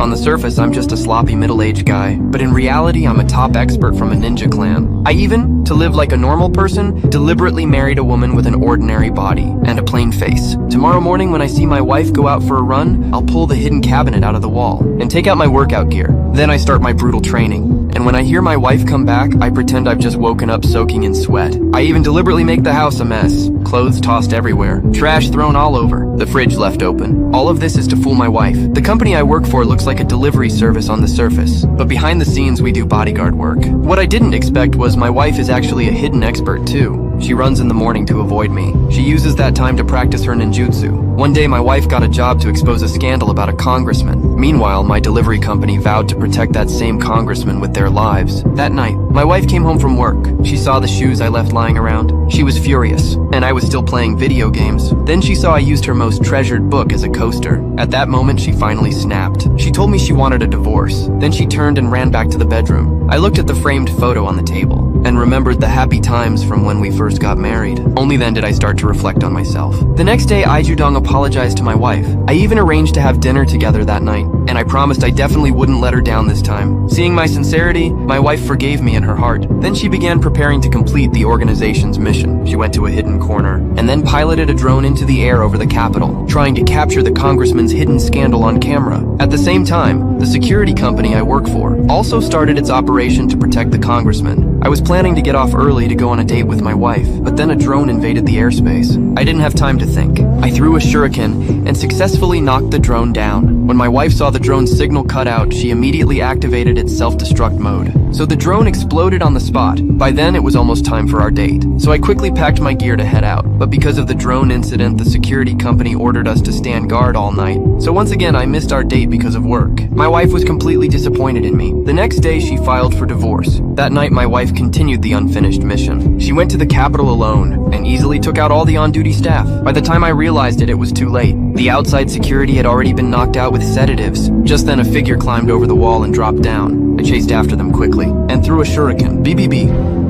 On the surface, I'm just a sloppy middle-aged guy, but in reality, I'm a top expert from a ninja clan. I even, to live like a normal person, deliberately married a woman with an ordinary body and a plain face. Tomorrow morning when I see my wife go out for a run, I'll pull the hidden cabinet out of the wall and take out my workout gear. Then I start my brutal training. And when I hear my wife come back, I pretend I've just woken up soaking in sweat. I even deliberately make the house a mess. Clothes tossed everywhere. Trash thrown all over. The fridge left open. All of this is to fool my wife. The company I work for looks like a delivery service on the surface, but behind the scenes we do bodyguard work. What I didn't expect was my wife is actually a hidden expert too. She runs in the morning to avoid me. She uses that time to practice her ninjutsu. One day my wife got a job to expose a scandal about a congressman. Meanwhile, my delivery company vowed to protect that same congressman with their lives. That night, my wife came home from work. She saw the shoes I left lying around. She was furious, and I was still playing video games. Then she saw I used her most treasured book as a coaster. At that moment, she finally snapped. She told me she wanted a divorce. Then she turned and ran back to the bedroom. I looked at the framed photo on the table and remembered the happy times from when we first got married. Only then did I start to reflect on myself. The next day, Aijudong apologized to my wife. I even arranged to have dinner together that night, and I promised I definitely wouldn't let her down this time. Seeing my sincerity, my wife forgave me in her heart. Then she began preparing to complete the organization's mission. She went to a hidden corner, and then piloted a drone into the air over the Capitol, trying to capture the congressman's hidden scandal on camera. At the same time, the security company I work for also started its operation to protect the congressman. I was planning to get off early to go on a date with my wife, but then a drone invaded the airspace. I didn't have time to think. I threw a shuriken and successfully knocked the drone down. When my wife saw the drone's signal cut out, she immediately activated its self-destruct mode. So the drone exploded on the spot. By then, it was almost time for our date. So I quickly packed my gear to head out. But because of the drone incident, the security company ordered us to stand guard all night. So once again, I missed our date because of work. My wife was completely disappointed in me. The next day, she filed for divorce. That night, my wife continued the unfinished mission. She went to the Capitol alone and easily took out all the on-duty staff. By the time I realized it, it was too late. The outside security had already been knocked out with sedatives. Just then a figure climbed over the wall and dropped down. I chased after them quickly and threw a shuriken. BBB.